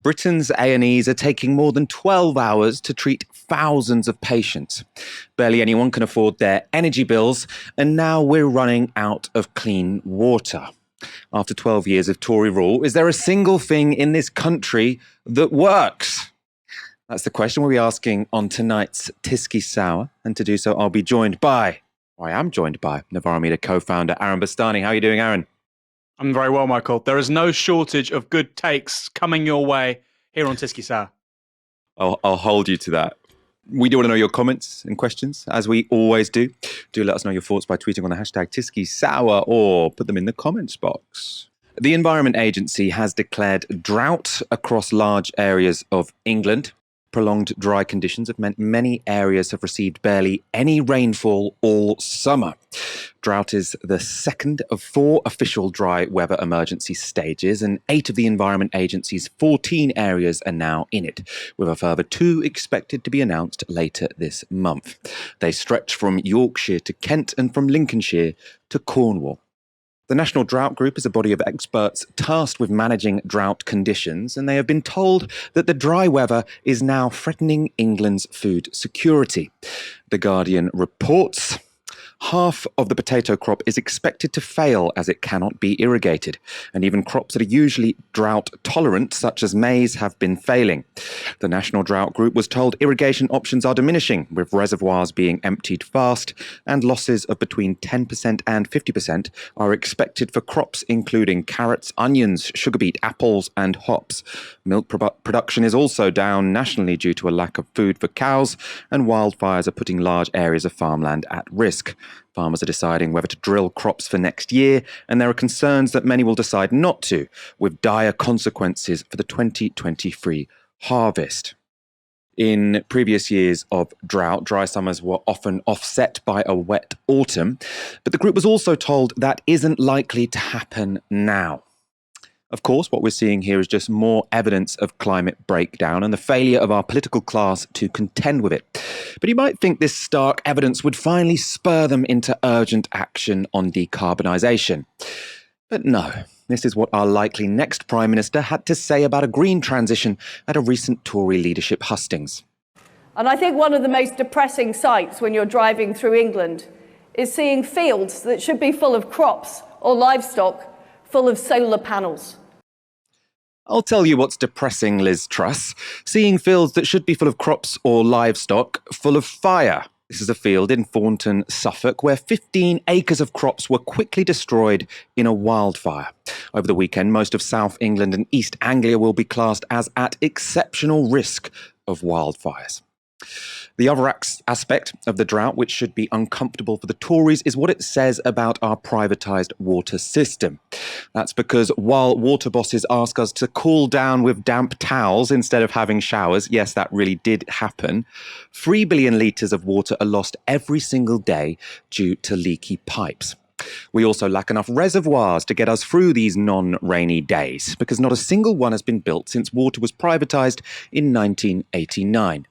Britain's A&Es are taking more than 12 hours to treat thousands of patients. Barely anyone can afford their energy bills, and now we're running out of clean water. After 12 years of Tory rule, is there a single thing in this country that works? That's the question we'll be asking on tonight's Tysky Sour, and to do so, I am joined by Novara Media co-founder Aaron Bastani. How are you doing, Aaron? I'm very well, Michael. There is no shortage of good takes coming your way here on Tysky Sour. I'll hold you to that. We do want to know your comments and questions, as we always do. Do let us know your thoughts by tweeting on the hashtag Tysky Sour or put them in the comments box. The Environment Agency has declared drought across large areas of England. Prolonged dry conditions have meant many areas have received barely any rainfall all summer. Drought is the second of 4 official dry weather emergency stages, and 8 of the Environment Agency's 14 areas are now in it, with a further 2 expected to be announced later this month. They stretch from Yorkshire to Kent and from Lincolnshire to Cornwall. The National Drought Group is a body of experts tasked with managing drought conditions, and they have been told that the dry weather is now threatening England's food security. The Guardian reports half of the potato crop is expected to fail as it cannot be irrigated, and even crops that are usually drought tolerant, such as maize, have been failing. The National Drought Group was told irrigation options are diminishing, with reservoirs being emptied fast, and losses of between 10% and 50% are expected for crops including carrots, onions, sugar beet, apples, and hops. Milk production is also down nationally due to a lack of food for cows, and wildfires are putting large areas of farmland at risk. Farmers are deciding whether to drill crops for next year, and there are concerns that many will decide not to, with dire consequences for the 2023 harvest. In previous years of drought, dry summers were often offset by a wet autumn, but the group was also told that isn't likely to happen now. Of course, what we're seeing here is just more evidence of climate breakdown and the failure of our political class to contend with it. But you might think this stark evidence would finally spur them into urgent action on decarbonisation. But no, this is what our likely next Prime Minister had to say about a green transition at a recent Tory leadership hustings. And I think one of the most depressing sights when you're driving through England is seeing fields that should be full of crops or livestock full of solar panels. I'll tell you what's depressing, Liz Truss. Seeing fields that should be full of crops or livestock full of fire. This is a field in Thornton, Suffolk, where 15 acres of crops were quickly destroyed in a wildfire. Over the weekend, most of South England and East Anglia will be classed as at exceptional risk of wildfires. The other aspect of the drought, which should be uncomfortable for the Tories, is what it says about our privatised water system. That's because while water bosses ask us to cool down with damp towels instead of having showers, yes, that really did happen, 3 billion litres of water are lost every single day due to leaky pipes. We also lack enough reservoirs to get us through these non-rainy days, because not a single one has been built since water was privatised in 1989.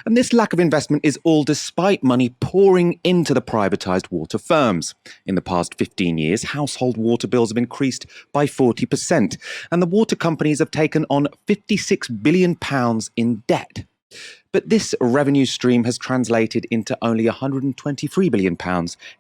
And this lack of investment is all despite money pouring into the privatised water firms. In the past 15 years, household water bills have increased by 40%, and the water companies have taken on £56 billion in debt. But this revenue stream has translated into only £123 billion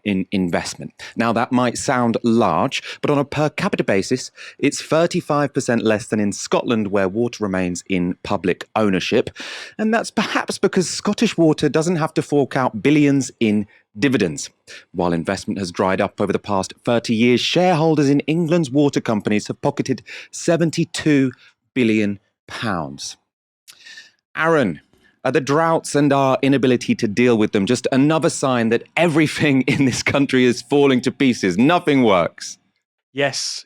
in investment. Now, that might sound large, but on a per capita basis, it's 35% less than in Scotland, where water remains in public ownership. And that's perhaps because Scottish Water doesn't have to fork out billions in dividends. While investment has dried up over the past 30 years, shareholders in England's water companies have pocketed £72 billion. Aaron, are the droughts and our inability to deal with them just another sign that everything in this country is falling to pieces? Nothing works. Yes.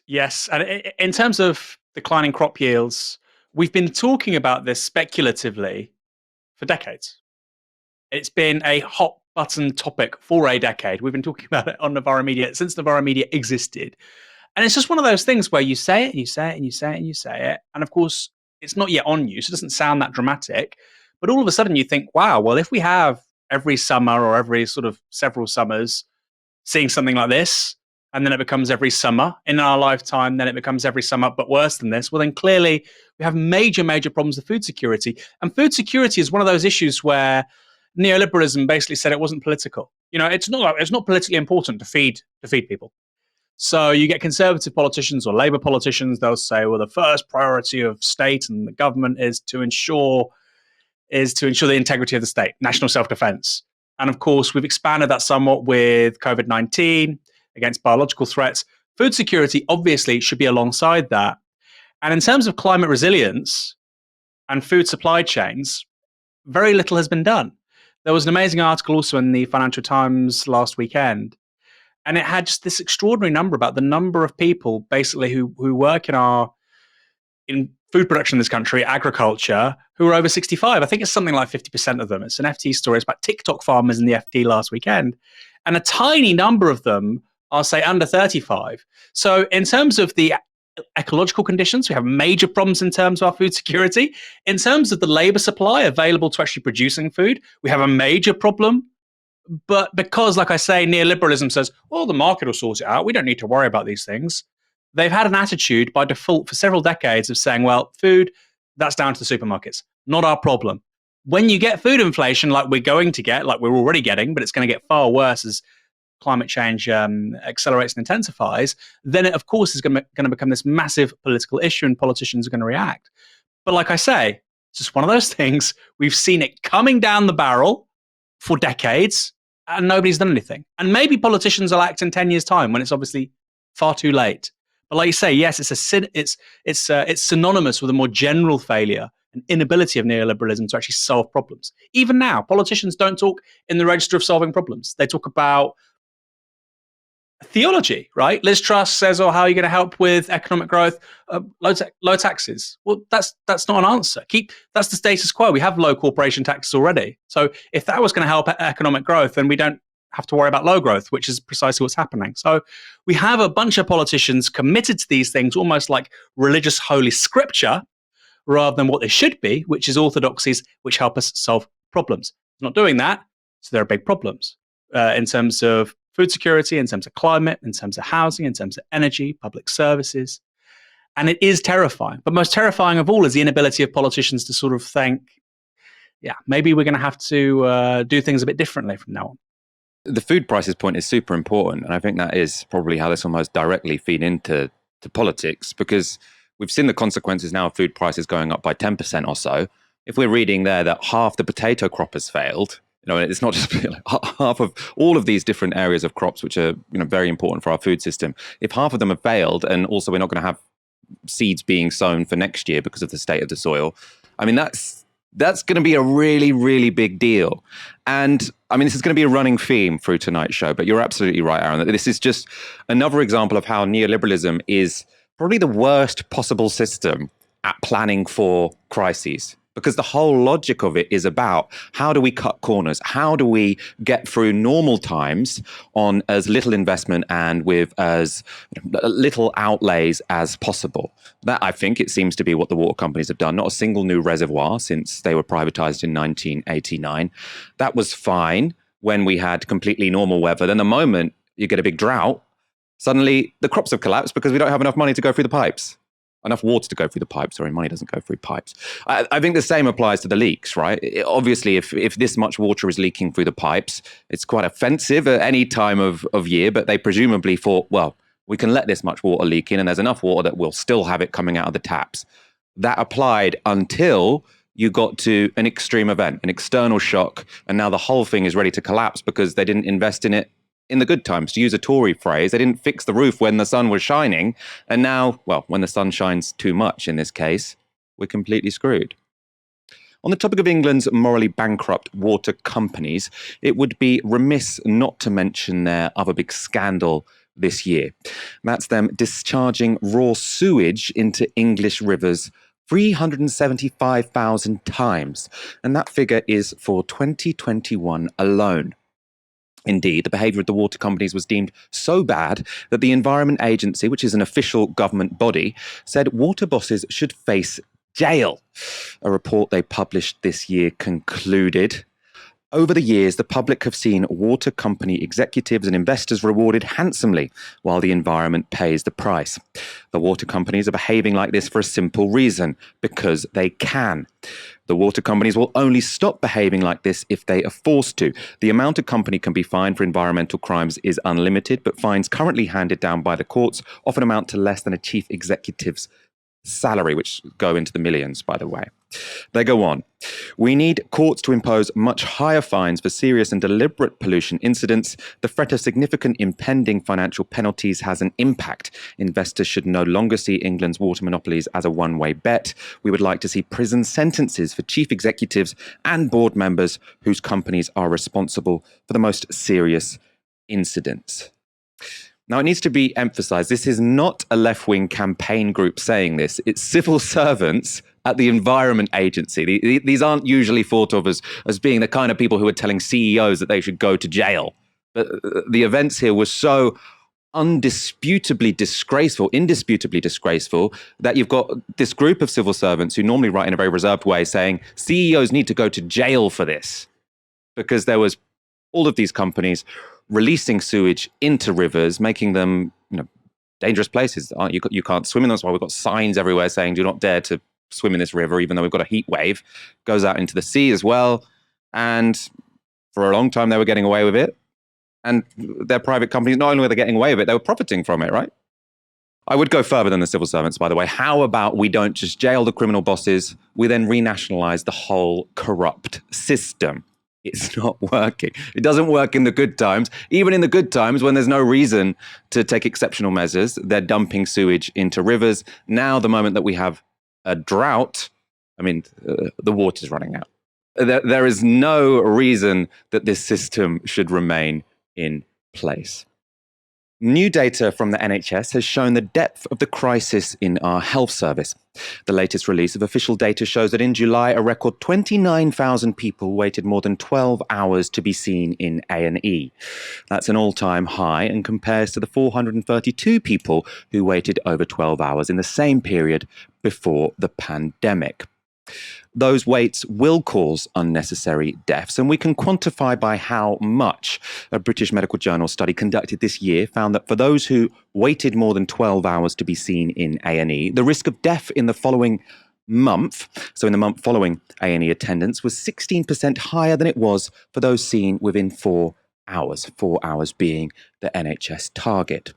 And in terms of declining crop yields, we've been talking about this speculatively for decades. It's been a hot button topic for a decade. We've been talking about it on Novara Media since Novara Media existed. And it's just one of those things where you say it and you say it and you say it and you say it. And of course, it's not yet on you, so it doesn't sound that dramatic. But all of a sudden you think, wow, well, if we have every summer or every sort of several summers seeing something like this, and then it becomes every summer in our lifetime, then it becomes every summer, but worse than this, well, then clearly we have major, major problems with food security. And food security is one of those issues where neoliberalism basically said it wasn't political. It's not politically important to feed people. So you get conservative politicians or Labour politicians, they'll say, well, the first priority of state and the government is to ensure the integrity of the state, national self-defense. And of course, we've expanded that somewhat with COVID-19 against biological threats. Food security obviously should be alongside that. And in terms of climate resilience and food supply chains, very little has been done. There was an amazing article also in the Financial Times last weekend, and it had just this extraordinary number about the number of people basically who work in food production in this country, agriculture, who are over 65. I think it's something like 50% of them. It's an FT story. It's about TikTok farmers in the FT last weekend. And a tiny number of them are, say, under 35. So in terms of the ecological conditions, we have major problems in terms of our food security. In terms of the labor supply available to actually producing food, we have a major problem. But because, like I say, neoliberalism says, well, the market will sort it out. We don't need to worry about these things. They've had an attitude by default for several decades of saying, well, food, that's down to the supermarkets, not our problem. When you get food inflation like we're going to get, like we're already getting, but it's going to get far worse as climate change accelerates and intensifies, then it, of course, is going to become this massive political issue and politicians are going to react. But like I say, it's just one of those things. We've seen it coming down the barrel for decades and nobody's done anything. And maybe politicians will act in 10 years' time when it's obviously far too late. But like you say, yes, it's synonymous with a more general failure and inability of neoliberalism to actually solve problems. Even now, politicians don't talk in the register of solving problems. They talk about theology, right? Liz Truss says, "Oh, how are you going to help with economic growth? Low taxes." Well, that's not an answer. That's the status quo. We have low corporation taxes already. So if that was going to help economic growth, then we don't have to worry about low growth, which is precisely what's happening. So we have a bunch of politicians committed to these things, almost like religious holy scripture, rather than what they should be, which is orthodoxies which help us solve problems. Not doing that, so there are big problems in terms of food security, in terms of climate, in terms of housing, in terms of energy, public services. And it is terrifying. But most terrifying of all is the inability of politicians to sort of think, yeah, maybe we're going to have to do things a bit differently from now on. The food prices point is super important. And I think that is probably how this will most directly feed into politics, because we've seen the consequences now of food prices going up by 10% or so. If we're reading there that half the potato crop has failed, it's not just half of all of these different areas of crops, which are very important for our food system. If half of them have failed, and also we're not going to have seeds being sown for next year because of the state of the soil, I mean, that's going to be a really, really big deal. And I mean, this is going to be a running theme through tonight's show, but you're absolutely right, Aaron, that this is just another example of how neoliberalism is probably the worst possible system at planning for crises. Because the whole logic of it is about how do we cut corners? How do we get through normal times on as little investment and with as little outlays as possible? That, I think, it seems to be what the water companies have done. Not a single new reservoir since they were privatized in 1989. That was fine when we had completely normal weather. Then the moment you get a big drought, suddenly the crops have collapsed because we don't have enough money to go through the pipes. Enough water to go through the pipes. Sorry, money doesn't go through pipes. I think the same applies to the leaks, right? Obviously, if this much water is leaking through the pipes, it's quite offensive at any time of year, but they presumably thought, well, we can let this much water leak in and there's enough water that we'll still have it coming out of the taps. That applied until you got to an extreme event, an external shock, and now the whole thing is ready to collapse because they didn't invest in it in the good times. To use a Tory phrase, they didn't fix the roof when the sun was shining. And now, well, when the sun shines too much in this case, we're completely screwed. On the topic of England's morally bankrupt water companies, it would be remiss not to mention their other big scandal this year. That's them discharging raw sewage into English rivers 375,000 times. And that figure is for 2021 alone. Indeed, the behaviour of the water companies was deemed so bad that the Environment Agency, which is an official government body, said water bosses should face jail. A report they published this year concluded. Over the years, the public have seen water company executives and investors rewarded handsomely while the environment pays the price. The water companies are behaving like this for a simple reason: because they can. The water companies will only stop behaving like this if they are forced to. The amount a company can be fined for environmental crimes is unlimited, but fines currently handed down by the courts often amount to less than a chief executive's salary, which go into the millions, by the way. They go on. We need courts to impose much higher fines for serious and deliberate pollution incidents. The threat of significant impending financial penalties has an impact. Investors should no longer see England's water monopolies as a one-way bet. We would like to see prison sentences for chief executives and board members whose companies are responsible for the most serious incidents. Now, it needs to be emphasized, this is not a left-wing campaign group saying this. It's civil servants at the Environment Agency. These aren't usually thought of as being the kind of people who are telling CEOs that they should go to jail. But the events here were so indisputably disgraceful, that you've got this group of civil servants who normally write in a very reserved way saying CEOs need to go to jail for this, because there was all of these companies releasing sewage into rivers, making them, dangerous places. You can't swim in them. That's why we've got signs everywhere saying do not dare to swim in this river, even though we've got a heat wave. Goes out into the sea as well. And for a long time, they were getting away with it. And their private companies, not only were they getting away with it, they were profiting from it, right? I would go further than the civil servants, by the way. How about we don't just jail the criminal bosses, we then renationalize the whole corrupt system? It's not working. It doesn't work in the good times. Even in the good times, when there's no reason to take exceptional measures, they're dumping sewage into rivers. Now, the moment that we have a drought, the water's running out. There is no reason that this system should remain in place. New data from the NHS has shown the depth of the crisis in our health service. The latest release of official data shows that in July, a record 29,000 people waited more than 12 hours to be seen in A&E. That's an all-time high and compares to the 432 people who waited over 12 hours in the same period before the pandemic. Those waits will cause unnecessary deaths, and we can quantify by how much. A British Medical Journal study conducted this year found that for those who waited more than 12 hours to be seen in A&E, the risk of death in the following month, so in the month following A&E attendance, was 16% higher than it was for those seen within 4 hours, 4 hours being the NHS target.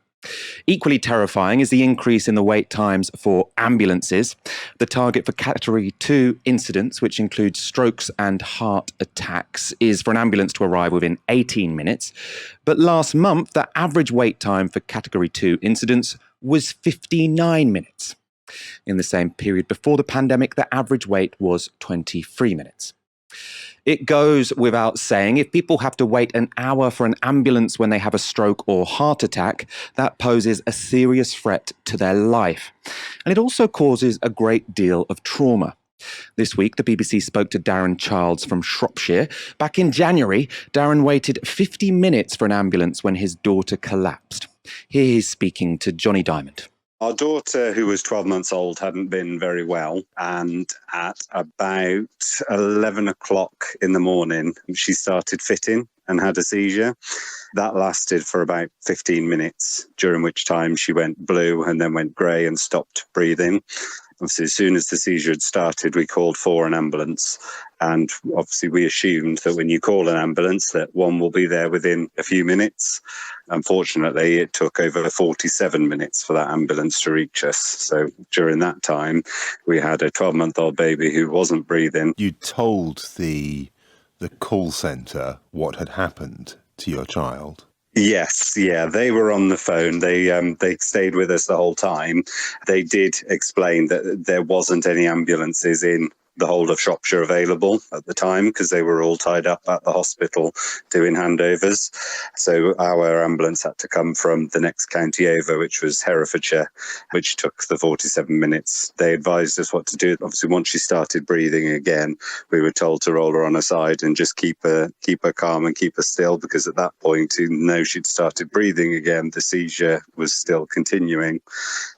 Equally terrifying is the increase in the wait times for ambulances. The target for Category 2 incidents, which includes strokes and heart attacks, is for an ambulance to arrive within 18 minutes. But last month, the average wait time for Category 2 incidents was 59 minutes. In the same period before the pandemic, the average wait was 23 minutes. It goes without saying, if people have to wait an hour for an ambulance when they have a stroke or heart attack, that poses a serious threat to their life. And it also causes a great deal of trauma. This week, the BBC spoke to Darren Childs from Shropshire. Back in January, Darren waited 50 minutes for an ambulance when his daughter collapsed. Here he's speaking to Johnny Diamond. Our daughter, who was 12 months old, hadn't been very well. And at about 11 o'clock in the morning, she started fitting and had a seizure. That lasted for about 15 minutes, during which time she went blue and then went grey and stopped breathing. Obviously, as soon as the seizure had started, we called for an ambulance. And obviously, we assumed that when you call an ambulance, that one will be there within a few minutes. Unfortunately, it took over 47 minutes for that ambulance to reach us. So during that time, we had a 12-month-old baby who wasn't breathing. You told the call centre what had happened to your child? Yes, yeah, they were on the phone. They stayed with us the whole time. They did explain that there wasn't any ambulances in the whole of Shropshire available at the time because they were all tied up at the hospital doing handovers. So our ambulance had to come from the next county over, which was Herefordshire, which took the 47 minutes. They advised us what to do. Obviously, once she started breathing again, we were told to roll her on her side and just keep her calm and keep her still, because at that point, even though she'd started breathing again, the seizure was still continuing.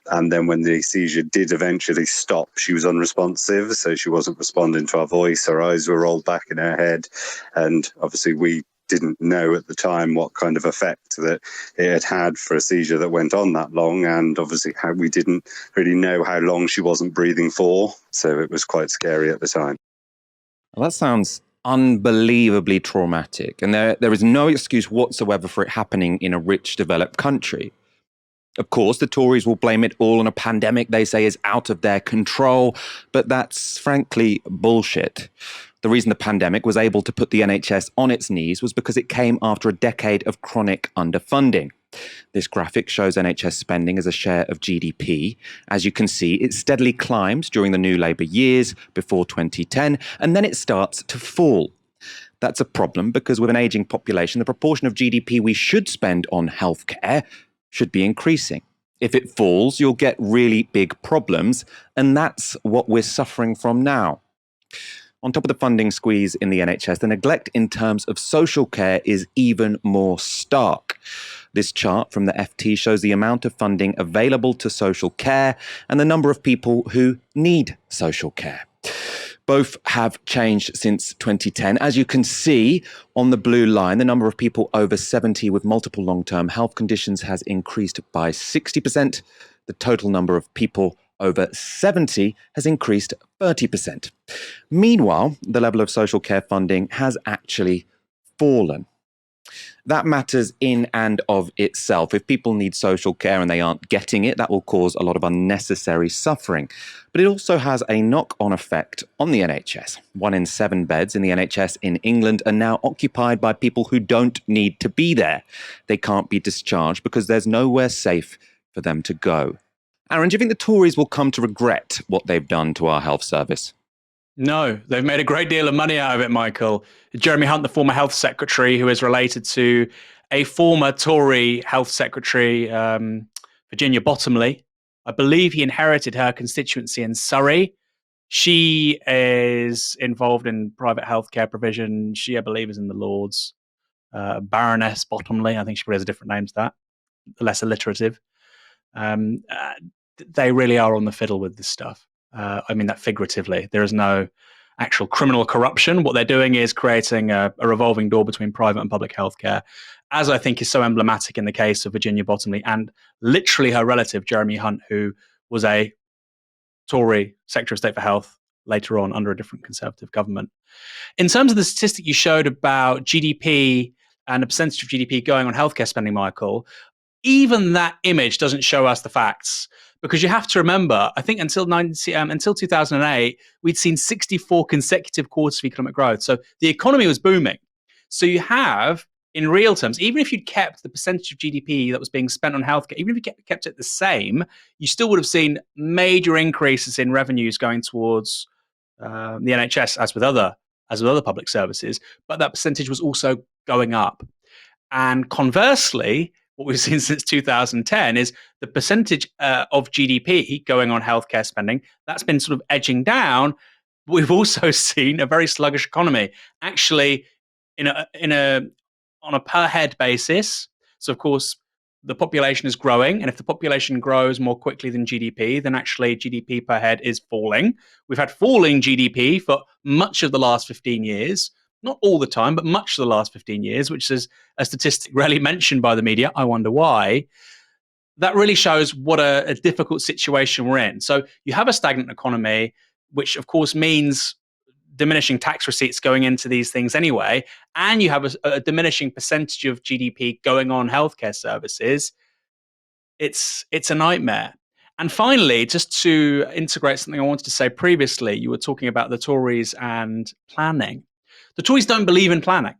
And then when the seizure did eventually stop, she was unresponsive, so she wasn't wasn't responding to our voice. Her eyes were rolled back in her head. And obviously we didn't know at the time what kind of effect that it had had for a seizure that went on that long. And obviously we didn't really know how long she wasn't breathing for. So it was quite scary at the time. Well, that sounds unbelievably traumatic. And there is no excuse whatsoever for it happening in a rich, developed country. Of course, the Tories will blame it all on a pandemic they say is out of their control, but that's frankly bullshit. The reason the pandemic was able to put the NHS on its knees was because it came after a decade of chronic underfunding. This graphic shows NHS spending as a share of GDP. As you can see, it steadily climbs during the new Labour years before 2010, and then it starts to fall. That's a problem because with an ageing population, the proportion of GDP we should spend on healthcare should be increasing. If it falls, you'll get really big problems, and that's what we're suffering from now. On top of the funding squeeze in the NHS, the neglect in terms of social care is even more stark. This chart from the FT shows the amount of funding available to social care and the number of people who need social care. Both have changed since 2010. As you can see on the blue line, the number of people over 70 with multiple long-term health conditions has increased by 60%. The total number of people over 70 has increased 30%. Meanwhile, the level of social care funding has actually fallen. That matters in and of itself. If people need social care and they aren't getting it, that will cause a lot of unnecessary suffering. But it also has a knock-on effect on the NHS. 1 in 7 beds in the NHS in England are now occupied by people who don't need to be there. They can't be discharged because there's nowhere safe for them to go. Aaron, do you think the Tories will come to regret what they've done to our health service? No, they've made a great deal of money out of it, Michael. Jeremy Hunt, the former health secretary, who is related to a former Tory health secretary, Virginia Bottomley. I believe he inherited her constituency in Surrey. She is involved in private healthcare provision. She, I believe, is in the Lords. Baroness Bottomley, I think she probably has a different name to that, less alliterative. They really are on the fiddle with this stuff. I mean that figuratively. There is no actual criminal corruption. What they're doing is creating a revolving door between private and public healthcare, as I think is so emblematic in the case of Virginia Bottomley and literally her relative, Jeremy Hunt, who was a Tory Secretary of State for Health later on under a different Conservative government. In terms of the statistic you showed about GDP and the percentage of GDP going on healthcare spending, Michael, even that image doesn't show us the facts. Because you have to remember, I think until 2008, we'd seen 64 consecutive quarters of economic growth. So the economy was booming. So you have, in real terms, even if you'd kept the percentage of GDP that was being spent on healthcare, even if you kept it the same, you still would have seen major increases in revenues going towards the NHS, as with other public services. But that percentage was also going up. And conversely, what we've seen since 2010 is the percentage of GDP going on healthcare spending, that's been sort of edging down. We've also seen a very sluggish economy. Actually, on a per head basis, so of course, the population is growing, and if the population grows more quickly than GDP, then actually GDP per head is falling. We've had falling GDP for much of the last 15 years. Not all the time, but much of the last 15 years, which is a statistic rarely mentioned by the media. I wonder why. That really shows what a difficult situation we're in. So you have a stagnant economy, which of course means diminishing tax receipts going into these things anyway, and you have a diminishing percentage of GDP going on healthcare services. It's a nightmare. And finally, just to integrate something I wanted to say previously, you were talking about the Tories and planning. The Tories don't believe in planning.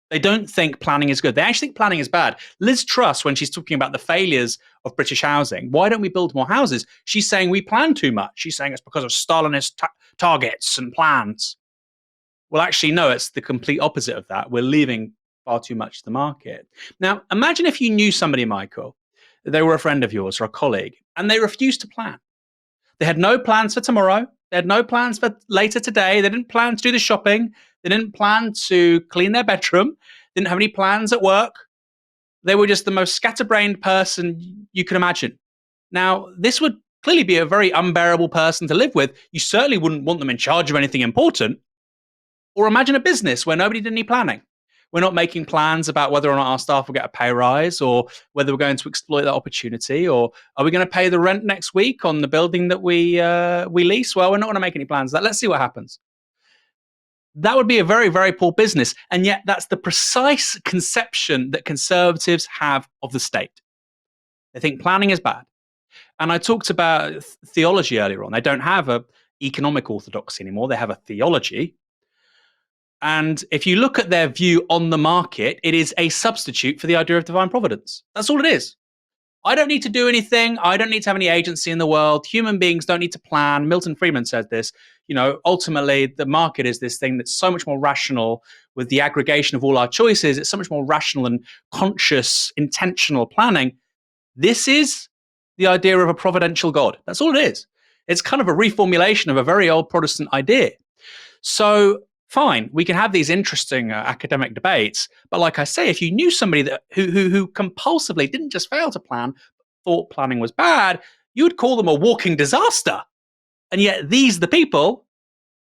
They don't think planning is good. They actually think planning is bad. Liz Truss, when she's talking about the failures of British housing, why don't we build more houses? She's saying we plan too much. She's saying it's because of Stalinist targets and plans. Well, actually, no, it's the complete opposite of that. We're leaving far too much to the market. Now, imagine if you knew somebody, Michael, they were a friend of yours or a colleague, and they refused to plan. They had no plans for tomorrow. They had no plans for later today. They didn't plan to do the shopping. They didn't plan to clean their bedroom. They didn't have any plans at work. They were just the most scatterbrained person you could imagine. Now, this would clearly be a very unbearable person to live with. You certainly wouldn't want them in charge of anything important. Or imagine a business where nobody did any planning. We're not making plans about whether or not our staff will get a pay rise, or whether we're going to exploit that opportunity, or are we going to pay the rent next week on the building that we lease? Well, we're not going to make any plans of that. Let's see what happens. That would be a very, very poor business. And yet that's the precise conception that conservatives have of the state. They think planning is bad. And I talked about theology earlier on. They don't have an economic orthodoxy anymore. They have a theology. And if you look at their view on the market, it is a substitute for the idea of divine providence. That's all it is. I don't need to do anything. I don't need to have any agency in the world. Human beings don't need to plan. Milton Friedman said this. Ultimately, the market is this thing that's so much more rational with the aggregation of all our choices. It's so much more rational and conscious, intentional planning. This is the idea of a providential God. That's all it is. It's kind of a reformulation of a very old Protestant idea. So, fine, we can have these interesting academic debates, but like I say, if you knew somebody that who compulsively didn't just fail to plan, thought planning was bad, you would call them a walking disaster. And yet these are the people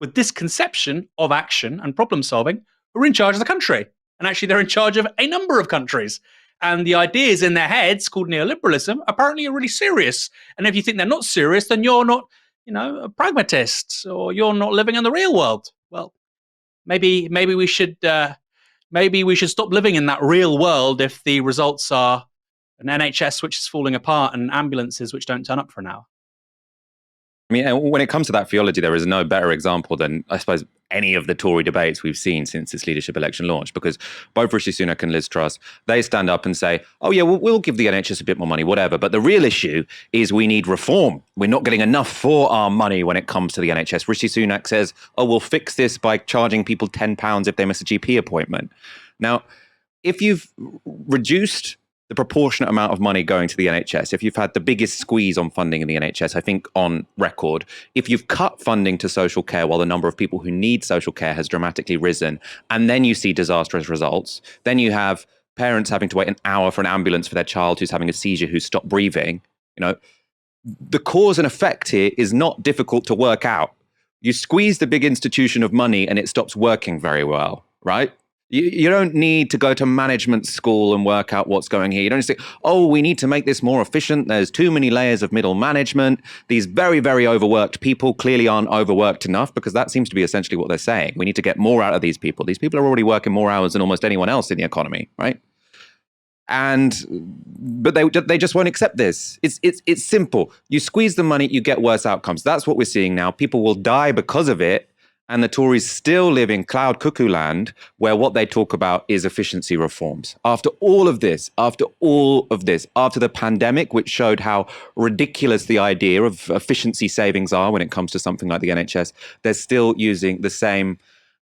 with this conception of action and problem solving who are in charge of the country. And actually they're in charge of a number of countries. And the ideas in their heads called neoliberalism apparently are really serious. And if you think they're not serious, then you're not, a pragmatist, or you're not living in the real world. Well, Maybe we should stop living in that real world if the results are an NHS which is falling apart and ambulances which don't turn up for an hour. I mean, when it comes to that theology, there is no better example than, I suppose, any of the Tory debates we've seen since this leadership election launch, because both Rishi Sunak and Liz Truss, they stand up and say, oh yeah, we'll give the NHS a bit more money, whatever. But the real issue is we need reform. We're not getting enough for our money when it comes to the NHS. Rishi Sunak says, oh, we'll fix this by charging people £10 if they miss a GP appointment. Now, if you've reduced the proportionate amount of money going to the NHS, if you've had the biggest squeeze on funding in the NHS, I think on record, if you've cut funding to social care while the number of people who need social care has dramatically risen, and then you see disastrous results, then you have parents having to wait an hour for an ambulance for their child who's having a seizure, who's stopped breathing, the cause and effect here is not difficult to work out. You squeeze the big institution of money and it stops working very well, right? You don't need to go to management school and work out what's going here. You don't say, oh, we need to make this more efficient. There's too many layers of middle management. These very, very overworked people clearly aren't overworked enough, because that seems to be essentially what they're saying. We need to get more out of these people. These people are already working more hours than almost anyone else in the economy, right? But they just won't accept this. It's simple. You squeeze the money, you get worse outcomes. That's what we're seeing now. People will die because of it. And the Tories still live in cloud cuckoo land, where what they talk about is efficiency reforms. After all of this, after the pandemic, which showed how ridiculous the idea of efficiency savings are when it comes to something like the NHS, they're still using the same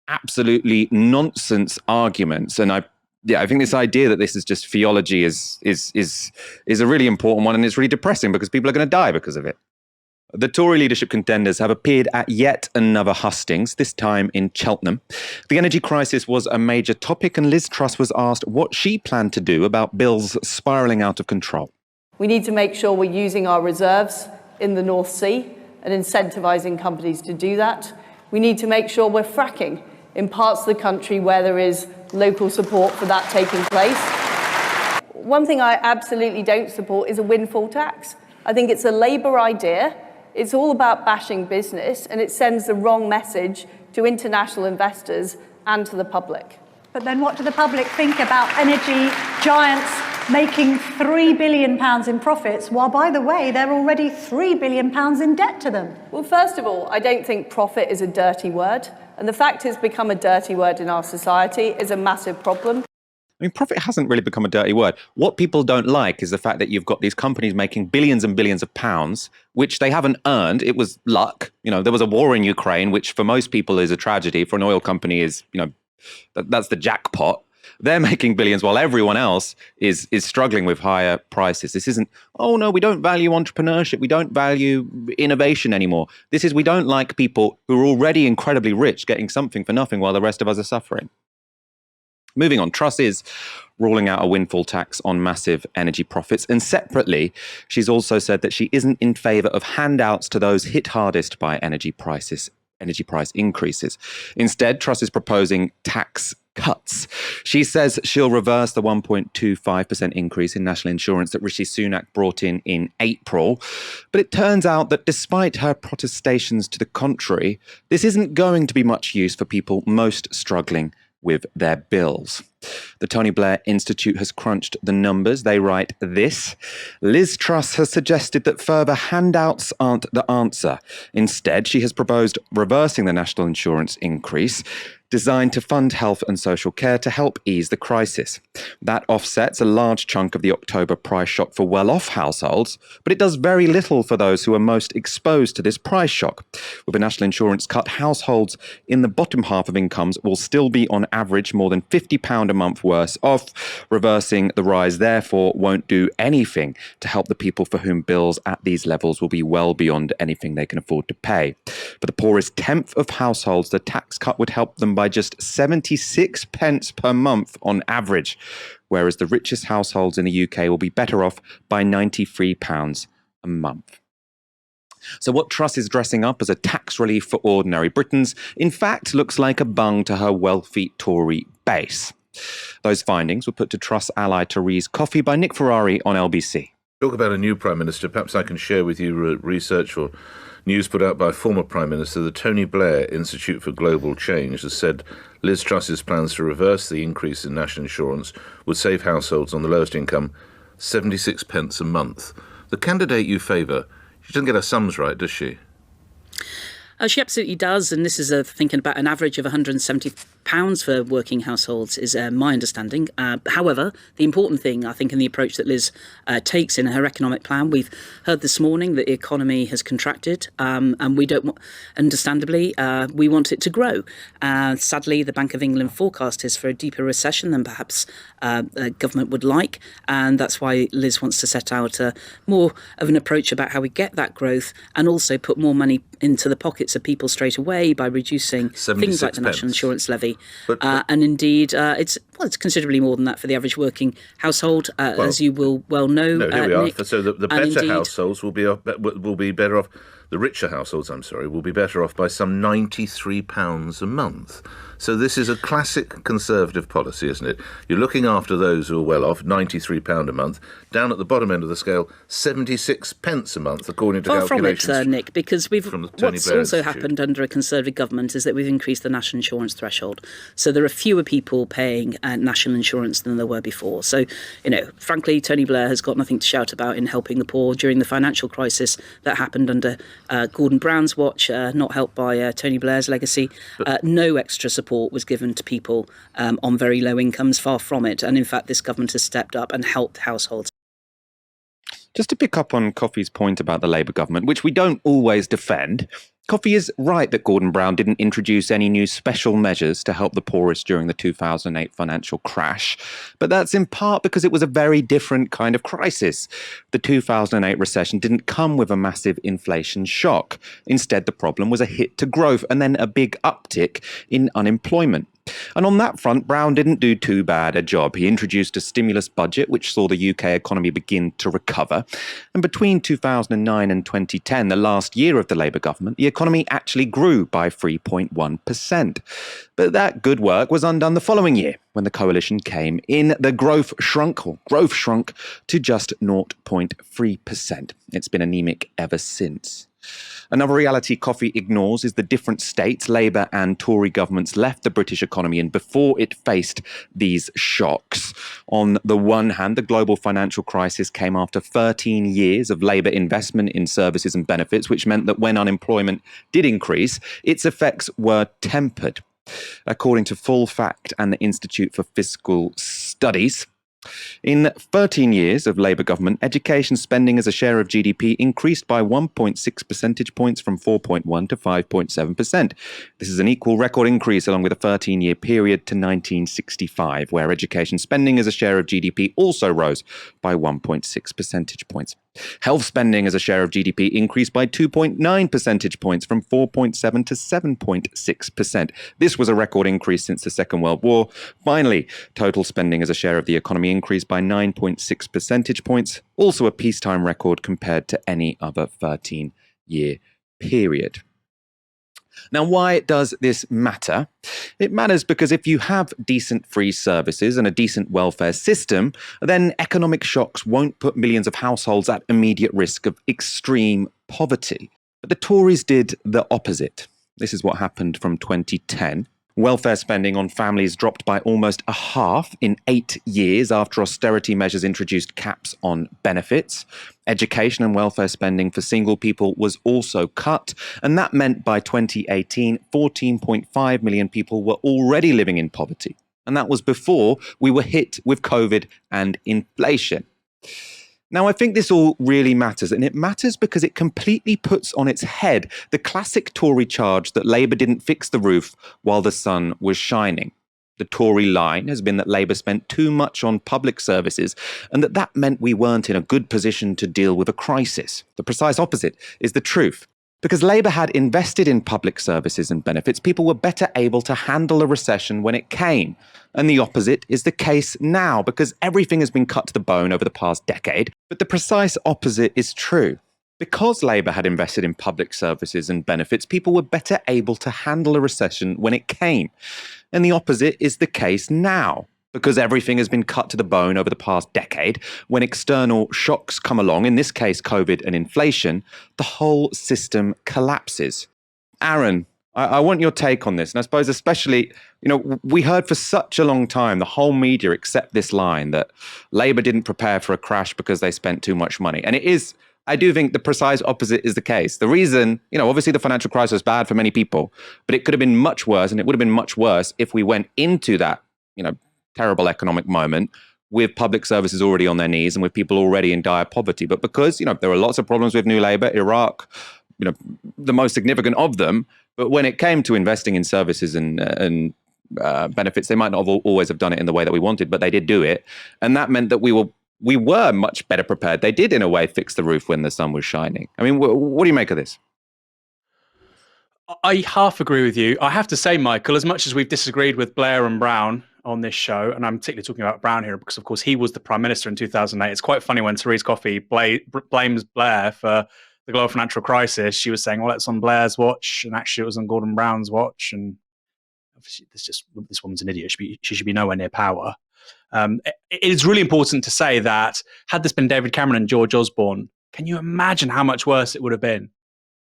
absolutely nonsense arguments. And I think this idea that this is just theology is a really important one, and it's really depressing because people are going to die because of it. The Tory leadership contenders have appeared at yet another hustings, this time in Cheltenham. The energy crisis was a major topic, and Liz Truss was asked what she planned to do about bills spiralling out of control. We need to make sure we're using our reserves in the North Sea and incentivising companies to do that. We need to make sure we're fracking in parts of the country where there is local support for that taking place. One thing I absolutely don't support is a windfall tax. I think it's a Labour idea. It's all about bashing business, and it sends the wrong message to international investors and to the public. But then what do the public think about energy giants making £3 billion in profits, while, by the way, they're already £3 billion in debt to them? Well, first of all, I don't think profit is a dirty word. And the fact it's become a dirty word in our society is a massive problem. I mean, profit hasn't really become a dirty word. What people don't like is the fact that you've got these companies making billions and billions of pounds, which they haven't earned. It was luck. There was a war in Ukraine, which for most people is a tragedy. For an oil company is, that's the jackpot. They're making billions while everyone else is struggling with higher prices. This isn't, oh no, we don't value entrepreneurship. We don't value innovation anymore. This is, we don't like people who are already incredibly rich getting something for nothing while the rest of us are suffering. Moving on, Truss is ruling out a windfall tax on massive energy profits. And separately, she's also said that she isn't in favour of handouts to those hit hardest by energy price increases. Instead, Truss is proposing tax cuts. She says she'll reverse the 1.25% increase in national insurance that Rishi Sunak brought in April. But it turns out that despite her protestations to the contrary, this isn't going to be much use for people most struggling with their bills. The Tony Blair Institute has crunched the numbers. They write this: Liz Truss has suggested that further handouts aren't the answer. Instead, she has proposed reversing the national insurance increase, designed to fund health and social care to help ease the crisis. That offsets a large chunk of the October price shock for well-off households, but it does very little for those who are most exposed to this price shock. With a national insurance cut, households in the bottom half of incomes will still be on average more than £50 a month worse off. Reversing the rise, therefore, won't do anything to help the people for whom bills at these levels will be well beyond anything they can afford to pay. For the poorest tenth of households, the tax cut would help them by just 76 pence per month on average, whereas the richest households in the UK will be better off by £93 a month. So what Truss is dressing up as a tax relief for ordinary Britons, in fact, looks like a bung to her wealthy Tory base. Those findings were put to Truss ally Therese Coffey by Nick Ferrari on LBC. Talk about a new Prime Minister. Perhaps I can share with you research or news put out by former Prime Minister. The Tony Blair Institute for Global Change has said Liz Truss's plans to reverse the increase in national insurance would save households on the lowest income 76 pence a month. The candidate you favour, she doesn't get her sums right, does she? She absolutely does, and this is thinking about an average of £170 for working households is my understanding. However, the important thing, I think, in the approach that Liz takes in her economic plan, we've heard this morning that the economy has contracted, and we don't, understandably, we want it to grow. Sadly, the Bank of England forecast is for a deeper recession than perhaps government would like, and that's why Liz wants to set out more of an approach about how we get that growth and also put more money into the pockets of people straight away by reducing things like the national insurance levy. And indeed, it's considerably more than that for the average working household, as you will well know. No, here we are. Nick. So the better households will be better off. The richer households, will be better off by some £93 a month. So this is a classic Conservative policy, isn't it? You're looking after those who are well off, £93 a month. Down at the bottom end of the scale, 76 pence a month, according to calculations. Far from it, Nick, because what's also Institute. happened under a Conservative government is that we've increased the national insurance threshold. So there are fewer people paying national insurance than there were before. So, frankly, Tony Blair has got nothing to shout about in helping the poor during the financial crisis that happened under Gordon Brown's watch, not helped by Tony Blair's legacy. No extra support was given to people on very low incomes, far from it. And in fact, this government has stepped up and helped households. Just to pick up on Coffey's point about the Labour government, which we don't always defend, Coffey is right that Gordon Brown didn't introduce any new special measures to help the poorest during the 2008 financial crash. But that's in part because it was a very different kind of crisis. The 2008 recession didn't come with a massive inflation shock. Instead, the problem was a hit to growth and then a big uptick in unemployment. And on that front, Brown didn't do too bad a job. He introduced a stimulus budget which saw the UK economy begin to recover. And between 2009 and 2010, the last year of the Labour government, the economy actually grew by 3.1%. But that good work was undone the following year when the coalition came in. The growth shrunk to just 0.3%. It's been anemic ever since. Another reality Coffey ignores is the different states Labour and Tory governments left the British economy in before it faced these shocks. On the one hand, the global financial crisis came after 13 years of Labour investment in services and benefits, which meant that when unemployment did increase, its effects were tempered. According to Full Fact and the Institute for Fiscal Studies, in 13 years of Labour government, education spending as a share of GDP increased by 1.6 percentage points from 4.1 to 5.7%. This is an equal record increase along with a 13-year period to 1965, where education spending as a share of GDP also rose by 1.6 percentage points. Health spending as a share of GDP increased by 2.9 percentage points from 4.7 to 7.6%. This was a record increase since the Second World War. Finally, total spending as a share of the economy increased by 9.6 percentage points, also a peacetime record compared to any other 13-year period. Now, why does this matter? It matters because if you have decent free services and a decent welfare system, then economic shocks won't put millions of households at immediate risk of extreme poverty. But the Tories did the opposite. This is what happened from 2010. Welfare spending on families dropped by almost a half in 8 years after austerity measures introduced caps on benefits. Education and welfare spending for single people was also cut, and that meant by 2018, 14.5 million people were already living in poverty. And that was before we were hit with COVID and inflation. Now, I think this all really matters, and it matters because it completely puts on its head the classic Tory charge that Labour didn't fix the roof while the sun was shining. The Tory line has been that Labour spent too much on public services and that meant we weren't in a good position to deal with a crisis. The precise opposite is the truth. Because Labour had invested in public services and benefits, people were better able to handle a recession when it came. And the opposite is the case now, because everything has been cut to the bone over the past decade. But the precise opposite is true. Because Labour had invested in public services and benefits, people were better able to handle a recession when it came. And the opposite is the case now. Because everything has been cut to the bone over the past decade, when external shocks come along, in this case COVID and inflation, the whole system collapses. Aaron, I want your take on this. And I suppose especially, we heard for such a long time, the whole media accept this line that Labour didn't prepare for a crash because they spent too much money. And it is, I do think the precise opposite is the case. The reason, obviously the financial crisis was bad for many people, but it could have been much worse, and it would have been much worse if we went into that, terrible economic moment with public services already on their knees and with people already in dire poverty. But because, there are lots of problems with New Labour, Iraq, the most significant of them, but when it came to investing in services and benefits, they might not have always have done it in the way that we wanted, but they did do it. And that meant that we were much better prepared. They did, in a way, fix the roof when the sun was shining. I mean, what do you make of this? I half agree with you. I have to say, Michael, as much as we've disagreed with Blair and Brown on this show, and I'm particularly talking about Brown here because, of course, he was the Prime Minister in 2008. It's quite funny when Therese Coffey blames Blair for the global financial crisis. She was saying, well, it's on Blair's watch, and actually it was on Gordon Brown's watch. And obviously, this woman's an idiot. She should be nowhere near power. It is really important to say that had this been David Cameron and George Osborne, can you imagine how much worse it would have been?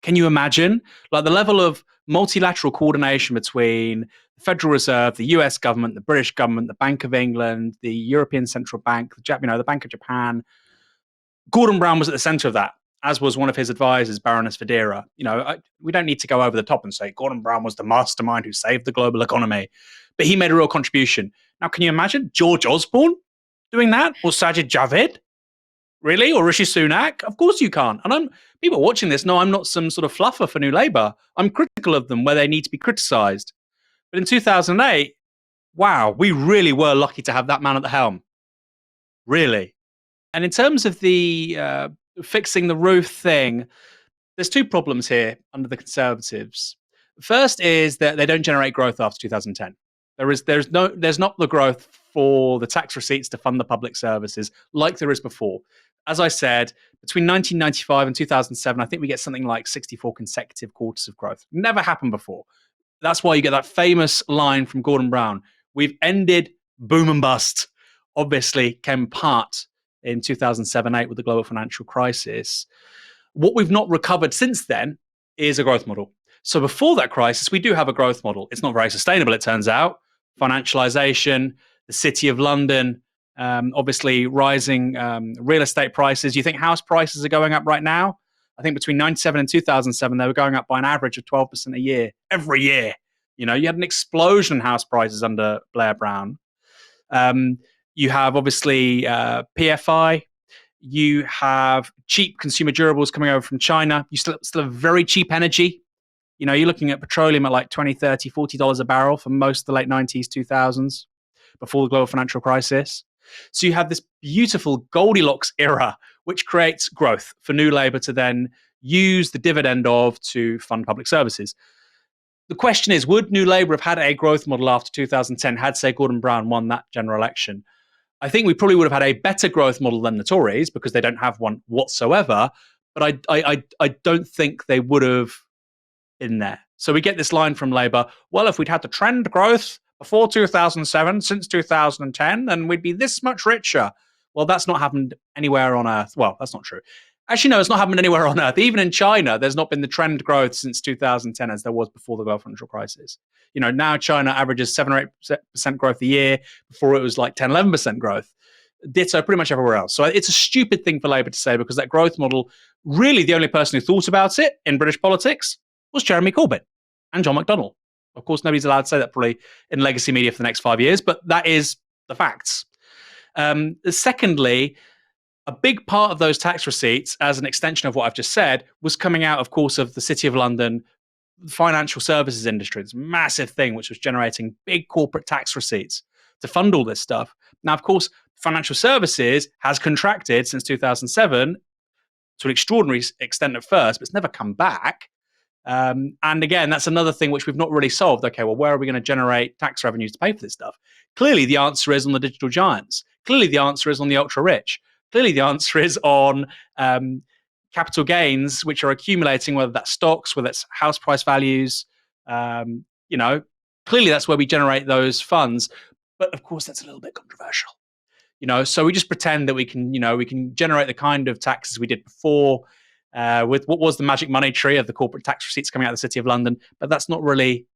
Can you imagine? Like the level of multilateral coordination between the Federal Reserve, the US government, the British government, the Bank of England, the European Central Bank, the Bank of Japan. Gordon Brown was at the center of that, as was one of his advisors, Baroness Vadera. We don't need to go over the top and say Gordon Brown was the mastermind who saved the global economy, but he made a real contribution. Now, can you imagine George Osborne doing that? Or Sajid Javid? Really? Or Rishi Sunak? Of course you can't. And people watching this know I'm not some sort of fluffer for New Labour. I'm critical of them where they need to be criticised. But in 2008, wow, we really were lucky to have that man at the helm. Really. And in terms of the fixing the roof thing, there's two problems here under the Conservatives. First is that they don't generate growth after 2010. There's not the growth for the tax receipts to fund the public services like there is before. As I said, between 1995 and 2007, I think we get something like 64 consecutive quarters of growth. Never happened before. That's why you get that famous line from Gordon Brown. We've ended boom and bust. Obviously came apart in 2007-8 with the global financial crisis. What we've not recovered since then is a growth model. So before that crisis, we do have a growth model. It's not very sustainable, it turns out. Financialization, the City of London, obviously rising real estate prices. You think house prices are going up right now? I think between 97 and 2007, they were going up by an average of 12% a year, every year. You had an explosion in house prices under Blair Brown. You have obviously PFI. You have cheap consumer durables coming over from China. You still have very cheap energy. You're looking at petroleum at like $20, $30, $40 a barrel for most of the late 90s, 2000s, before the global financial crisis. So you have this beautiful Goldilocks era, which creates growth for New Labour to then use the dividend of to fund public services. The question is, would New Labour have had a growth model after 2010 had, say, Gordon Brown won that general election? I think we probably would have had a better growth model than the Tories because they don't have one whatsoever. But I don't think they would have been there. So we get this line from Labour, well, if we'd had the trend growth before 2007, since 2010, then we'd be this much richer. Well, that's not happened anywhere on Earth. Well, that's not true. Actually, no, it's not happened anywhere on Earth. Even in China, there's not been the trend growth since 2010 as there was before the global financial crisis. You know, now China averages 7 or 8% growth a year. Before it was like 10, 11% growth. Ditto pretty much everywhere else. So it's a stupid thing for Labour to say because that growth model, really the only person who thought about it in British politics was Jeremy Corbyn and John McDonnell. Of course, nobody's allowed to say that probably in legacy media for the next 5 years, but that is the facts. Secondly, a big part of those tax receipts, as an extension of what I've just said, was coming out, of course, of the City of London financial services industry, this massive thing which was generating big corporate tax receipts to fund all this stuff. Now, of course, financial services has contracted since 2007 to an extraordinary extent at first, but it's never come back. And again, that's another thing which we've not really solved. Okay, well, where are we going to generate tax revenues to pay for this stuff? Clearly, the answer is on the digital giants. Clearly, the answer is on the ultra rich. Clearly, the answer is on capital gains, which are accumulating, whether that's stocks, whether it's house price values. You know, clearly that's where we generate those funds. But of course, that's a little bit controversial. You know, so we just pretend that we can generate the kind of taxes we did before with what was the magic money tree of the corporate tax receipts coming out of the City of London. But that's not really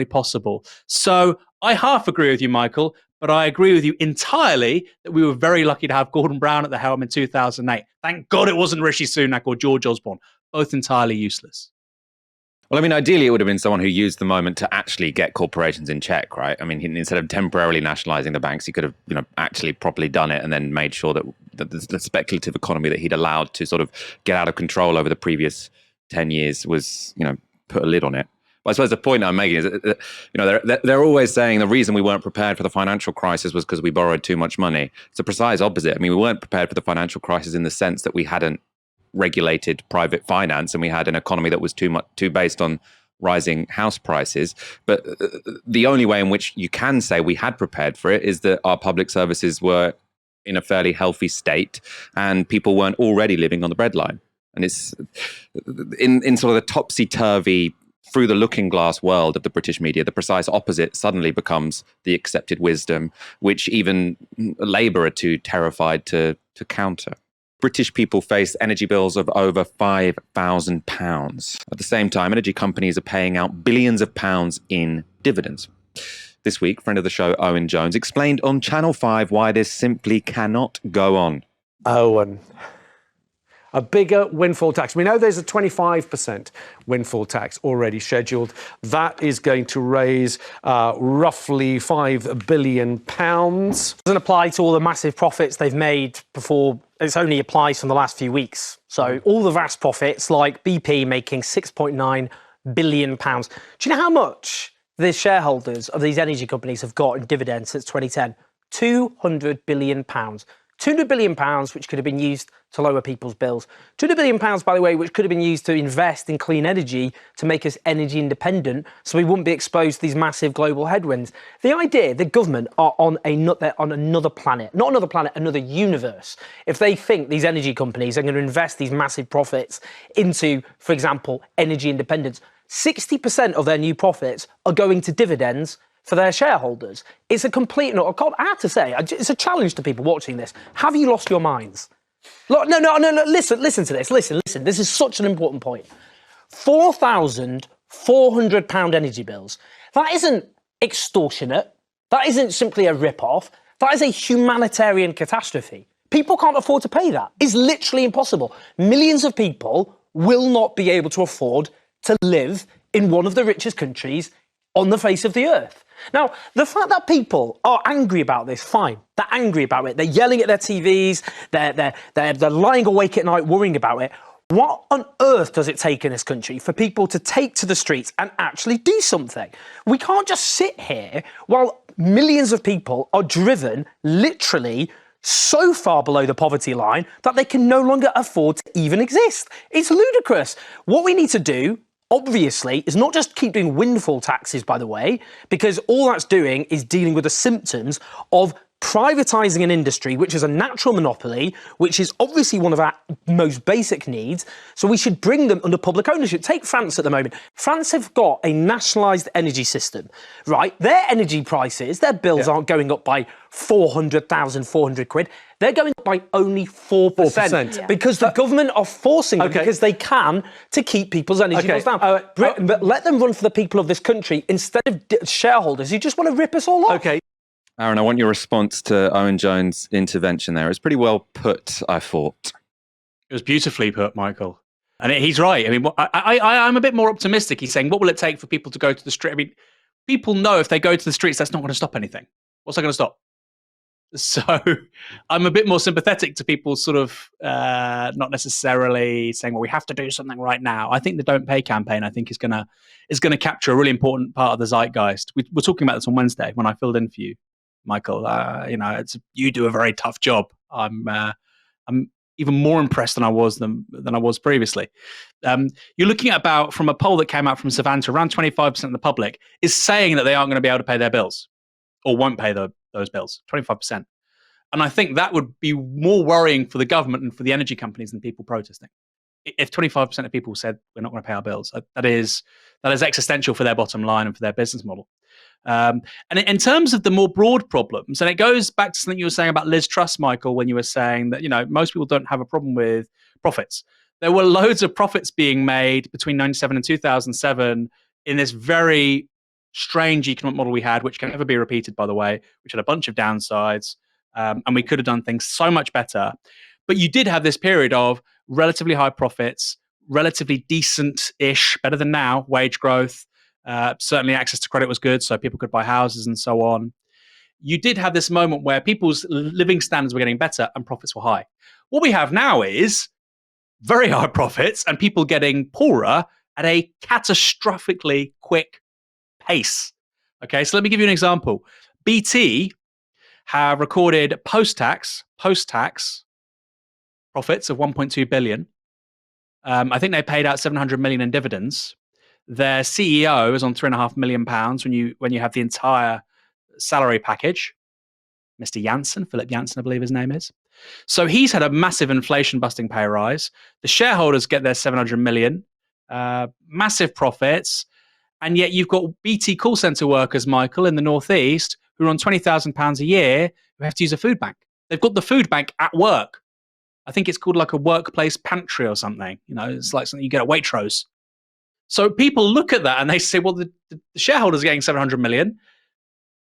possible. So I half agree with you, Michael, but I agree with you entirely that we were very lucky to have Gordon Brown at the helm in 2008. Thank God it wasn't Rishi Sunak or George Osborne. Both entirely useless. Well, I mean, ideally, it would have been someone who used the moment to actually get corporations in check, right? I mean, instead of temporarily nationalizing the banks, he could have, actually properly done it and then made sure that the speculative economy that he'd allowed to sort of get out of control over the previous 10 years was, put a lid on it. But I suppose the point I'm making is that, they're always saying the reason we weren't prepared for the financial crisis was because we borrowed too much money. It's the precise opposite. I mean, we weren't prepared for the financial crisis in the sense that we hadn't regulated private finance and we had an economy that was too based on rising house prices. But the only way in which you can say we had prepared for it is that our public services were in a fairly healthy state and people weren't already living on the breadline. And it's in sort of the topsy-turvy, through the looking glass world of the British media, the precise opposite suddenly becomes the accepted wisdom, which even Labour are too terrified to counter. British people face energy bills of over £5,000. At the same time, energy companies are paying out billions of pounds in dividends. This week, friend of the show, Owen Jones, explained on Channel 5 why this simply cannot go on. Owen, a bigger windfall tax. We know there's a 25% windfall tax already scheduled. That is going to raise roughly £5 billion. Doesn't apply to all the massive profits they've made before. It only applies from the last few weeks. So all the vast profits, like BP making £6.9 billion. Do you know how much the shareholders of these energy companies have got in dividends since 2010? £200 billion. £200 billion, which could have been used to lower people's bills. £200 billion, by the way, which could have been used to invest in clean energy to make us energy independent so we wouldn't be exposed to these massive global headwinds. The idea the government are on another planet, not another planet, another universe. If they think these energy companies are going to invest these massive profits into, for example, energy independence, 60% of their new profits are going to dividends for their shareholders. It's a complete, I have to say, it's a challenge to people watching this. Have you lost your minds? Look, no, listen to this. Listen. This is such an important point. £4,400 energy bills. That isn't extortionate. That isn't simply a rip-off. That is a humanitarian catastrophe. People can't afford to pay that. It's literally impossible. Millions of people will not be able to afford to live in one of the richest countries on the face of the earth. Now, the fact that people are angry about this, fine. They're angry about it. They're yelling at their TVs. They're lying awake at night worrying about it. What on earth does it take in this country for people to take to the streets and actually do something? We can't just sit here while millions of people are driven literally so far below the poverty line that they can no longer afford to even exist. It's ludicrous. What we need to do, obviously, is not just keep doing windfall taxes, by the way, because all that's doing is dealing with the symptoms of privatising an industry which is a natural monopoly, which is obviously one of our most basic needs. So we should bring them under public ownership. Take France at the moment. France have got a nationalised energy system, right? Their energy prices, their bills aren't going up by 400 quid. They're going up by only 4%. Because the government are forcing them, because they can, to keep people's energy bills down. But let them run for the people of this country instead of shareholders who just want to rip us all off. Okay. Aaron, I want your response to Owen Jones' intervention there. It's pretty well put, I thought. It was beautifully put, Michael. And he's right. I mean, I'm a bit more optimistic. He's saying, what will it take for people to go to the street? I mean, people know if they go to the streets, that's not going to stop anything. What's that going to stop? So I'm a bit more sympathetic to people sort of not necessarily saying, well, we have to do something right now. I think the Don't Pay campaign, I think, is going to capture a really important part of the zeitgeist. We're talking about this on Wednesday when I filled in for you, Michael. You do a very tough job. I'm even more impressed than I was previously. You're looking at about, from a poll that came out from Savanta, around 25% of the public is saying that they aren't going to be able to pay their bills or won't pay those bills, 25%. And I think that would be more worrying for the government and for the energy companies than people protesting. If 25% of people said we're not going to pay our bills, that is existential for their bottom line and for their business model. And in terms of the more broad problems, and it goes back to something you were saying about Liz Truss, Michael, when you were saying that, most people don't have a problem with profits. There were loads of profits being made between 1997 and 2007 in this very strange economic model we had, which can never be repeated, by the way, which had a bunch of downsides, and we could have done things so much better. But you did have this period of relatively high profits, relatively decent-ish, better than now, wage growth. Certainly access to credit was good, so people could buy houses and so on. You did have this moment where people's living standards were getting better and profits were high. What we have now is very high profits and people getting poorer at a catastrophically quick pace. Okay, so let me give you an example. BT have recorded post-tax profits of 1.2 billion. I think they paid out 700 million in dividends. Their CEO is on £3.5 million when you have the entire salary package. Mr. Janssen, Philip Janssen, I believe his name is. So he's had a massive inflation-busting pay rise. The shareholders get their 700 million, massive profits. And yet you've got BT call centre workers, Michael, in the Northeast, who are on £20,000 a year, who have to use a food bank. They've got the food bank at work. I think it's called like a workplace pantry or something. It's like something you get at Waitrose. So people look at that and they say, well, the shareholders are getting 700 million.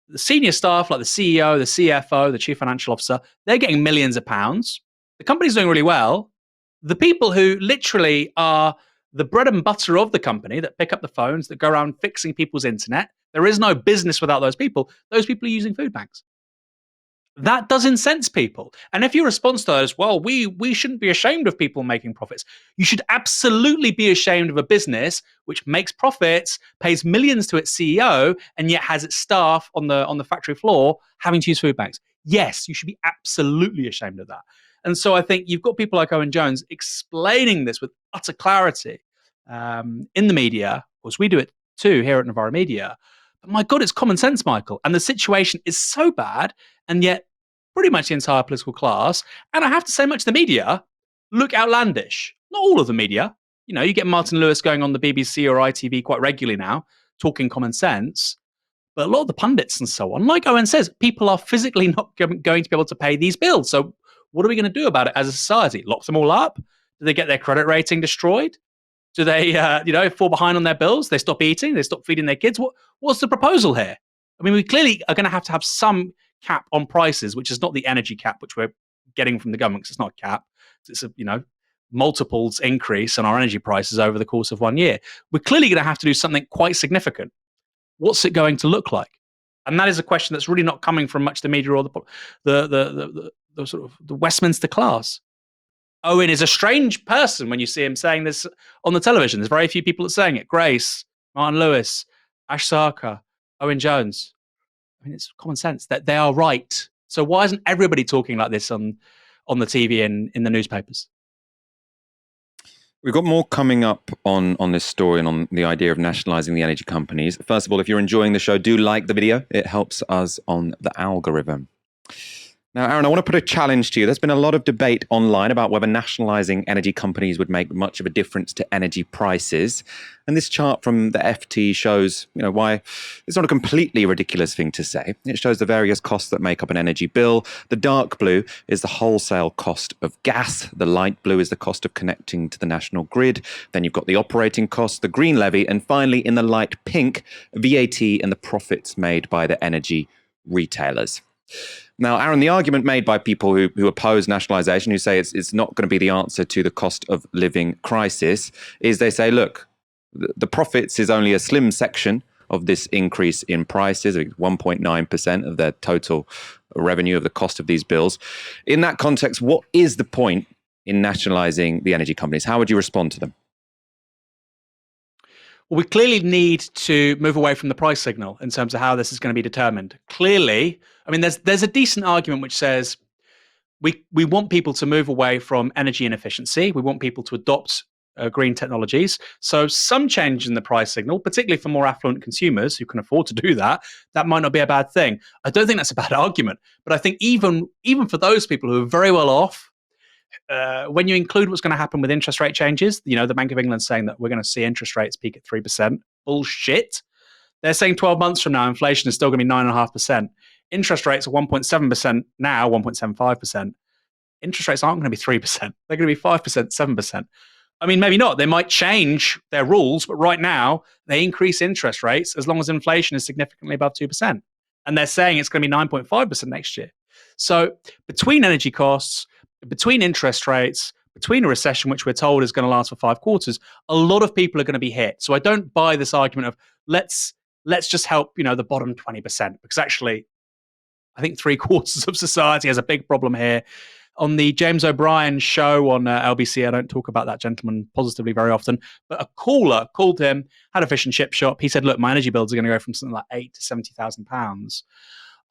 The senior staff, like the CEO, the CFO, the chief financial officer, they're getting millions of pounds. The company's doing really well. The people who literally are the bread and butter of the company, that pick up the phones, that go around fixing people's internet, there is no business without those people. Those people are using food banks. That does incense people. And if your response to that is, well, we shouldn't be ashamed of people making profits, you should absolutely be ashamed of a business which makes profits, pays millions to its CEO, and yet has its staff on the factory floor having to use food banks. Yes, you should be absolutely ashamed of that. And so I think you've got people like Owen Jones explaining this with utter clarity in the media. Of course, we do it too here at Novara Media. But my God, it's common sense, Michael. And the situation is so bad, and yet pretty much the entire political class, and I have to say much of the media, look outlandish. Not all of the media. You get Martin Lewis going on the BBC or ITV quite regularly now, talking common sense. But a lot of the pundits and so on, like Owen says, people are physically not going to be able to pay these bills. So what are we going to do about it as a society? Lock them all up? Do they get their credit rating destroyed? Do they, fall behind on their bills? They stop eating? They stop feeding their kids? What's the proposal here? I mean, we clearly are going to have some cap on prices, which is not the energy cap, which we're getting from the government, because it's not a cap. It's a, multiples increase on our energy prices over the course of 1 year. We're clearly going to have to do something quite significant. What's it going to look like? And that is a question that's really not coming from much the media or the sort of the Westminster class. Owen is a strange person when you see him saying this on the television. There's very few people that are saying it. Grace, Martin Lewis, Ash Sarkar, Owen Jones. I mean, it's common sense that they are right. So why isn't everybody talking like this on the TV and in the newspapers? We've got more coming up on this story and on the idea of nationalising the energy companies. First of all, if you're enjoying the show, do like the video. It helps us on the algorithm. Now, Aaron, I want to put a challenge to you. There's been a lot of debate online about whether nationalising energy companies would make much of a difference to energy prices. And this chart from the FT shows, why it's not a completely ridiculous thing to say. It shows the various costs that make up an energy bill. The dark blue is the wholesale cost of gas. The light blue is the cost of connecting to the national grid. Then you've got the operating costs, the green levy, and finally, in the light pink, VAT and the profits made by the energy retailers. Now, Aaron, the argument made by people who oppose nationalisation, who say it's not going to be the answer to the cost of living crisis, is they say, look, the profits is only a slim section of this increase in prices, 1.9% of their total revenue of the cost of these bills. In that context, what is the point in nationalising the energy companies? How would you respond to them? Well, we clearly need to move away from the price signal in terms of how this is going to be determined. Clearly, I mean, there's a decent argument which says we want people to move away from energy inefficiency. We want people to adopt green technologies. So some change in the price signal, particularly for more affluent consumers who can afford to do that, that might not be a bad thing. I don't think that's a bad argument. But I think even for those people who are very well off, when you include what's going to happen with interest rate changes, the Bank of England saying that we're going to see interest rates peak at 3%. Bullshit. They're saying 12 months from now, inflation is still going to be 9.5%. Interest rates are 1.7% now, 1.75%. Interest rates aren't going to be 3%. They're going to be 5%, 7%. I mean, maybe not. They might change their rules, but right now they increase interest rates as long as inflation is significantly above 2%. And they're saying it's going to be 9.5% next year. So between energy costs, between interest rates, between a recession, which we're told is going to last for 5 quarters, a lot of people are going to be hit. So I don't buy this argument of let's just help, the bottom 20%, because actually, I think 3/4 of society has a big problem here. On the James O'Brien show on LBC, I don't talk about that gentleman positively very often, but a caller called him, had a fish and chip shop. He said, look, my energy bills are going to go from something like £8,000 to £70,000.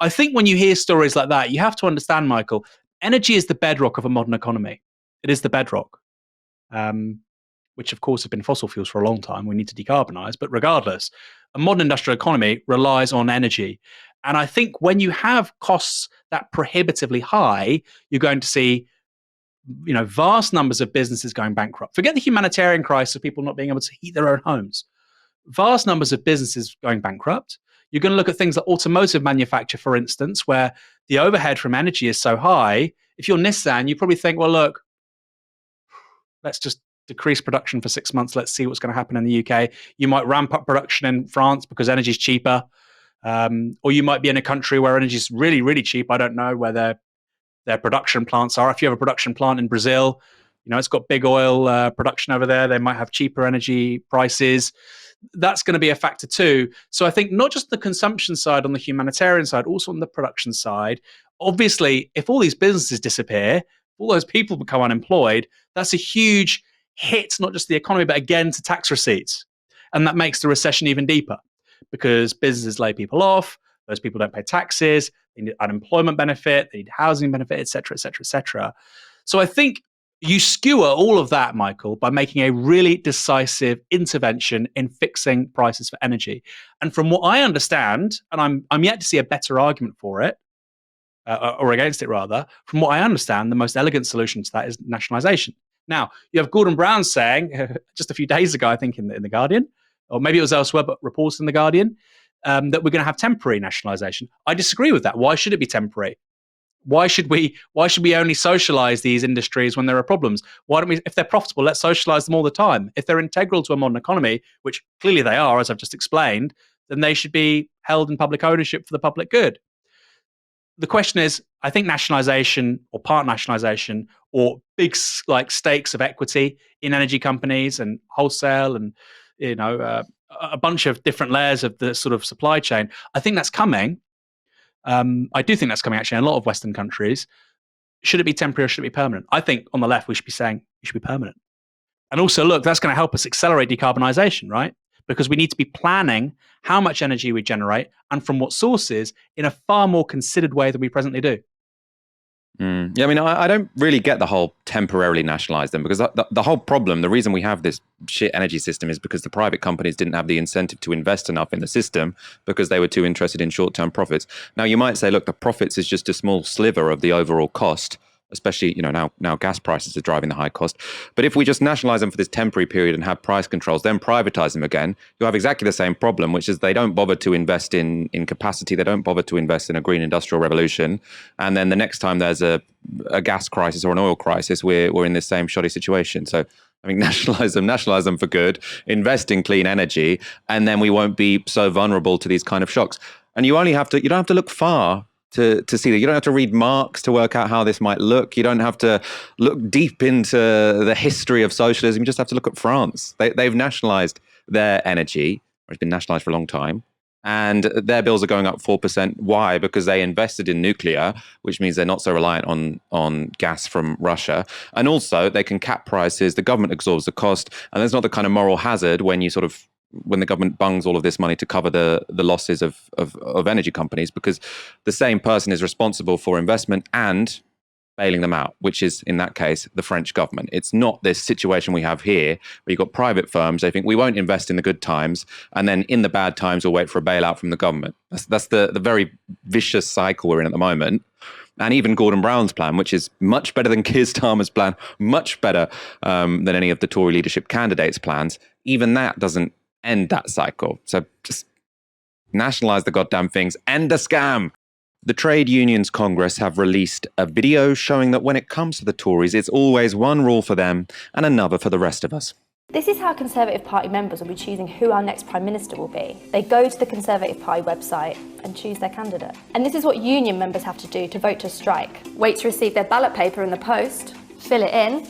I think when you hear stories like that, you have to understand, Michael, energy is the bedrock of a modern economy. It is the bedrock, which of course have been fossil fuels for a long time. We need to decarbonize. But regardless, a modern industrial economy relies on energy. And I think when you have costs that prohibitively high, you're going to see vast numbers of businesses going bankrupt. Forget the humanitarian crisis of people not being able to heat their own homes. Vast numbers of businesses going bankrupt. You're going to look at things like automotive manufacture, for instance, where the overhead from energy is so high. If you're Nissan, you probably think, well, look, let's just decrease production for 6 months. Let's see what's going to happen in the UK. You might ramp up production in France because energy is cheaper. Or you might be in a country where energy is really, really cheap. I don't know where their production plants are. If you have a production plant in Brazil, it's got big oil production over there. They might have cheaper energy prices. That's going to be a factor too. So I think not just the consumption side, on the humanitarian side, also on the production side. Obviously, if all these businesses disappear, all those people become unemployed, that's a huge hit, not just the economy, but again to tax receipts. And that makes the recession even deeper because businesses lay people off, those people don't pay taxes, they need unemployment benefit, they need housing benefit, et cetera, et cetera, et cetera. So I think you skewer all of that, Michael, by making a really decisive intervention in fixing prices for energy. And from what I understand, and I'm yet to see a better argument for it, or against it rather, from what I understand, the most elegant solution to that is nationalisation. Now, you have Gordon Brown saying, just a few days ago, I think in the Guardian, or maybe it was elsewhere, but reports in the Guardian, that we're going to have temporary nationalisation. I disagree with that. Why should it be temporary? Why should we only socialise these industries when there are problems? Why don't we, if they're profitable, let's socialise them all the time? If they're integral to a modern economy, which clearly they are, as I've just explained, then they should be held in public ownership for the public good. The question is, I think nationalisation or part nationalisation or big stakes of equity in energy companies and wholesale and a bunch of different layers of the sort of supply chain, I think that's coming. I do think that's coming actually in a lot of Western countries. should it be temporary or should it be permanent? I think on the left, we should be saying it should be permanent. And also, look, that's going to help us accelerate decarbonisation, right? Because we need to be planning how much energy we generate and from what sources in a far more considered way than we presently do. Yeah, I mean, I don't really get the whole temporarily nationalize them, because the whole problem, the reason we have this shit energy system is because the private companies didn't have the incentive to invest enough in the system because they were too interested in short-term profits. Now, you might say, look, the profits is just a small sliver of the overall cost, especially, now gas prices are driving the high cost. But if we just nationalize them for this temporary period and have price controls, then privatize them again, you'll have exactly the same problem, which is they don't bother to invest in capacity. They don't bother to invest in a green industrial revolution. And then the next time there's a gas crisis or an oil crisis, we're in this same shoddy situation. So I mean, nationalize them for good, invest in clean energy, and then we won't be so vulnerable to these kind of shocks. And you don't have to look far to see that. You don't have to read Marx to work out how this might look. You don't have to look deep into the history of socialism. You just have to look at France. They've nationalized their energy, or it's been nationalized for a long time, and their bills are going up 4%. Why? Because they invested in nuclear, which means they're not so reliant on gas from Russia. And also, they can cap prices. The government absorbs the cost, and there's not the kind of moral hazard when the government bungs all of this money to cover the losses of energy companies, because the same person is responsible for investment and bailing them out, which is, in that case, the French government. It's not this situation we have here, where you've got private firms, they think we won't invest in the good times, and then in the bad times we'll wait for a bailout from the government. That's the very vicious cycle we're in at the moment. And even Gordon Brown's plan, which is much better than Keir Starmer's plan, much better than any of the Tory leadership candidates' plans, even that doesn't end that cycle. So just nationalize the goddamn things. End the scam. The Trade Unions Congress have released a video showing that when it comes to the Tories, it's always one rule for them and another for the rest of us. This is how Conservative Party members will be choosing who our next Prime Minister will be. They go to the Conservative Party website and choose their candidate. And this is what union members have to do to vote to strike. Wait to receive their ballot paper in the post, fill it in,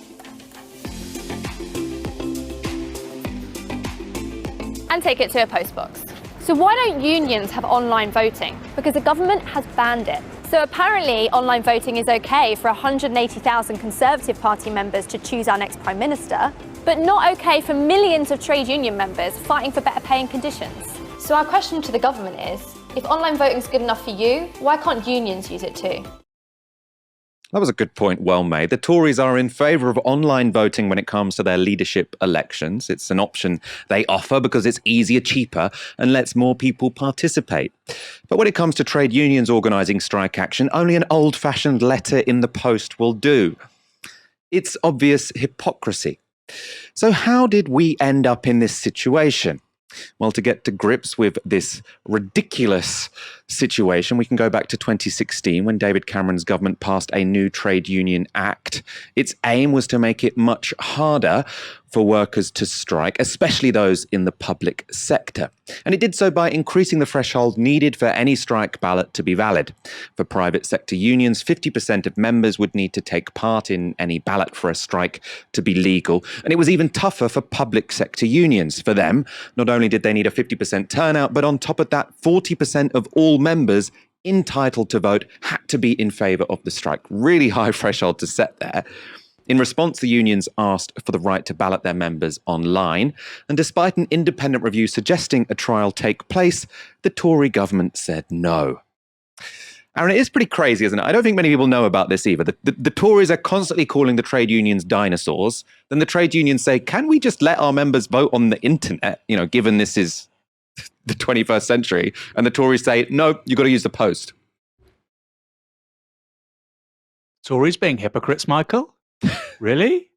and take it to a post box. So why don't unions have online voting? Because the government has banned it. So apparently online voting is okay for 180,000 Conservative Party members to choose our next Prime Minister, but not okay for millions of trade union members fighting for better pay and conditions. So our question to the government is, if online voting is good enough for you, why can't unions use it too? That was a good point, well made. The Tories are in favour of online voting when it comes to their leadership elections. It's an option they offer because it's easier, cheaper, and lets more people participate. But when it comes to trade unions organising strike action, only an old-fashioned letter in the post will do. It's obvious hypocrisy. So how did we end up in this situation? Well, to get to grips with this ridiculous situation, we can go back to 2016 when David Cameron's government passed a new Trade Union Act. Its aim was to make it much harder for workers to strike, especially those in the public sector. And it did so by increasing the threshold needed for any strike ballot to be valid. For private sector unions, 50% of members would need to take part in any ballot for a strike to be legal. And it was even tougher for public sector unions. For them, not only did they need a 50% turnout, but on top of that, 40% of all members entitled to vote had to be in favour of the strike. Really high threshold to set there. In response, the unions asked for the right to ballot their members online, and despite an independent review suggesting a trial take place, the Tory government said no. Aaron, it is pretty crazy, isn't it? I don't think many people know about this either. The Tories are constantly calling the trade unions dinosaurs. Then the trade unions say, can we just let our members vote on the internet, given this is the 21st century? And the Tories say, no, you've got to use the post. Tories being hypocrites, Michael? Really?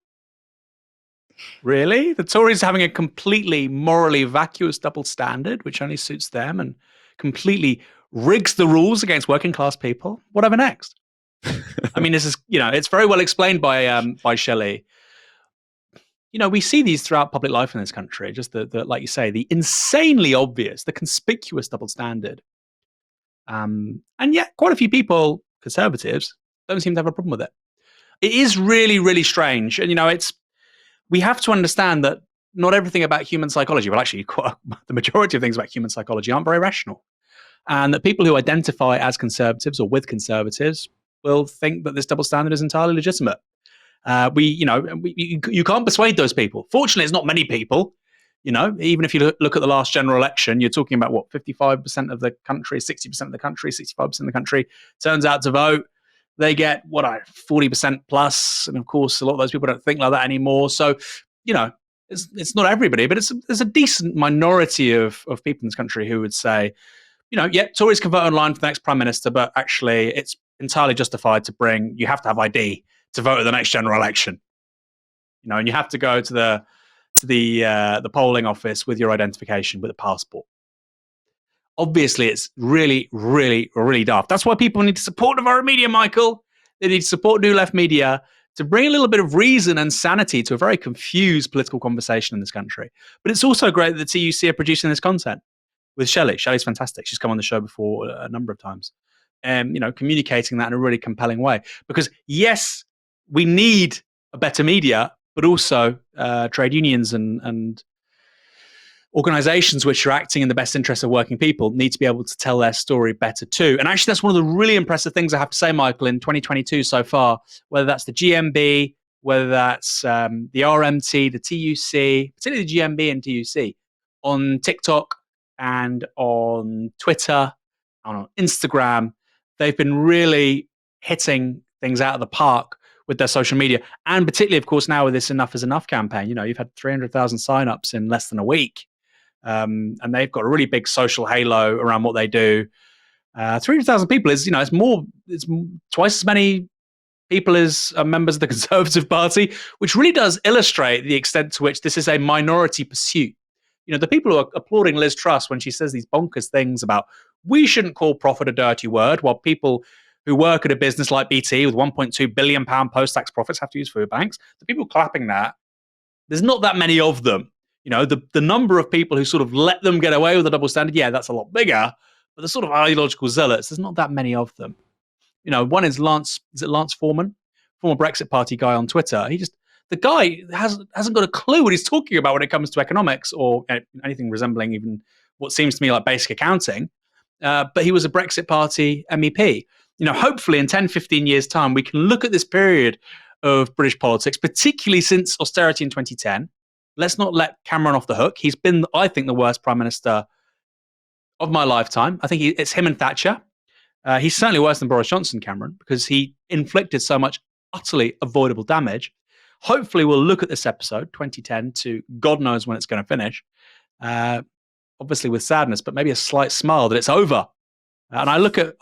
Really? The Tories having a completely morally vacuous double standard, which only suits them and completely rigs the rules against working class people. Whatever next? I mean, this is, it's very well explained by Shelley. We see these throughout public life in this country, just the like you say, the insanely obvious, the conspicuous double standard. And yet quite a few people, conservatives, don't seem to have a problem with it. It is really, really strange. And, we have to understand that not everything about human psychology, well, actually, the majority of things about human psychology aren't very rational. And that people who identify as conservatives or with conservatives will think that this double standard is entirely legitimate. You can't persuade those people. Fortunately, it's not many people. Even if you look at the last general election, you're talking about 55% of the country, 60% of the country, 65% of the country turns out to vote. They get 40% plus, and of course, a lot of those people don't think like that anymore. So, it's not everybody, but there's a decent minority of people in this country who would say, Tories can vote online for the next prime minister, but actually, it's entirely justified you have to have ID to vote at the next general election. And you have to go to the polling office with your identification, with a passport. Obviously, it's really, really, really daft. That's why people need to support Novara Media, Michael. They need to support New Left Media to bring a little bit of reason and sanity to a very confused political conversation in this country. But it's also great that the TUC are producing this content with Shelley. Shelley's fantastic. She's come on the show before a number of times. Communicating that in a really compelling way. Because yes, we need a better media, but also trade unions and organizations which are acting in the best interest of working people need to be able to tell their story better too. And actually, that's one of the really impressive things I have to say, Michael, in 2022 so far, whether that's the GMB, whether that's the RMT, the TUC, particularly the GMB and TUC, on TikTok and on Twitter, on Instagram, they've been really hitting things out of the park with their social media. And particularly, of course, now with this Enough is Enough campaign, you've had 300,000 signups in less than a week. And they've got a really big social halo around what they do. 300,000 people is, it's twice as many people as members of the Conservative Party, which really does illustrate the extent to which this is a minority pursuit. The people who are applauding Liz Truss when she says these bonkers things about we shouldn't call profit a dirty word, while people who work at a business like BT with £1.2 billion post-tax profits have to use food banks. The people clapping that, there's not that many of them. The number of people who sort of let them get away with the double standard, yeah, that's a lot bigger. But the sort of ideological zealots, there's not that many of them. One is Lance Foreman, former Brexit Party guy on Twitter. The guy hasn't got a clue what he's talking about when it comes to economics or anything resembling even what seems to me like basic accounting. But he was a Brexit Party MEP. Hopefully in 10, 15 years' time, we can look at this period of British politics, particularly since austerity in 2010. Let's not let Cameron off the hook. He's been, I think, the worst prime minister of my lifetime. I think it's him and Thatcher. He's certainly worse than Boris Johnson, Cameron, because he inflicted so much utterly avoidable damage. Hopefully, we'll look at this episode, 2010, to God knows when it's going to finish. Obviously with sadness, but maybe a slight smile that it's over. And I look at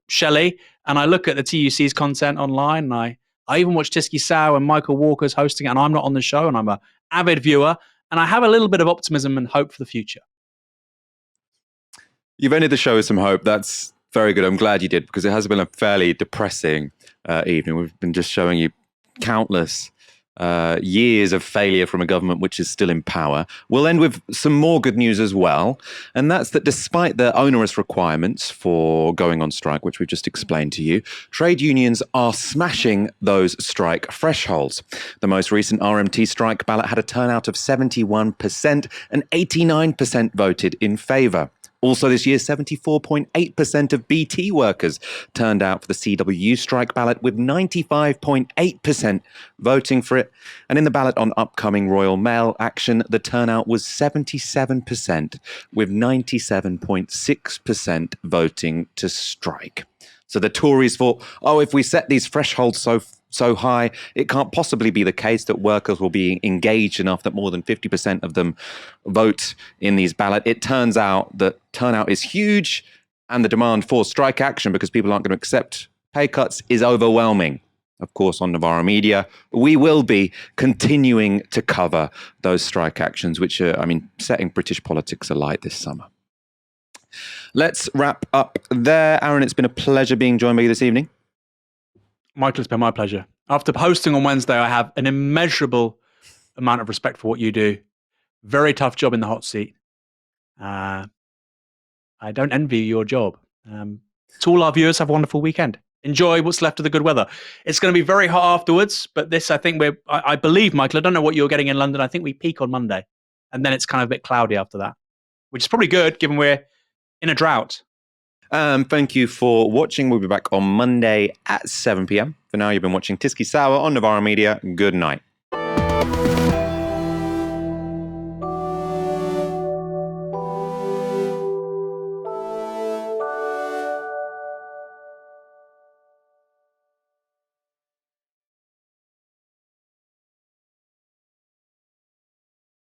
Shelley and I look at the TUC's content online. And I even watch Tisky Sow and Michael Walker's hosting it, and I'm not on the show, and I'm an avid viewer, and I have a little bit of optimism and hope for the future. You've ended the show with some hope. That's very good. I'm glad you did, because it has been a fairly depressing evening. We've been just showing you countless years of failure from a government which is still in power. We'll end with some more good news as well, and that's that despite the onerous requirements for going on strike, which we've just explained to you, trade unions are smashing those strike thresholds. The most recent RMT strike ballot had a turnout of 71% and 89% voted in favour. Also this year, 74.8% of BT workers turned out for the CWU strike ballot, with 95.8% voting for it. And in the ballot on upcoming Royal Mail action, the turnout was 77%, with 97.6% voting to strike. So the Tories thought, if we set these thresholds so high, it can't possibly be the case that workers will be engaged enough that more than 50% of them vote in these ballots. It turns out that turnout is huge, and the demand for strike action, because people aren't going to accept pay cuts, is overwhelming. Of course, on Novara Media, we will be continuing to cover those strike actions, which are, setting British politics alight this summer. Let's wrap up there. Aaron, it's been a pleasure being joined by you this evening. Michael, it's been my pleasure. After hosting on Wednesday, I have an immeasurable amount of respect for what you do. Very tough job in the hot seat. I don't envy your job. To all our viewers, have a wonderful weekend. Enjoy what's left of the good weather. It's going to be very hot afterwards, but this, I think I believe, Michael, I don't know what you're getting in London. I think we peak on Monday, and then it's kind of a bit cloudy after that, which is probably good given we're in a drought. Thank you for watching. We'll be back on Monday at 7 p.m. For now, you've been watching Tysky Sour on Novara Media. Good night.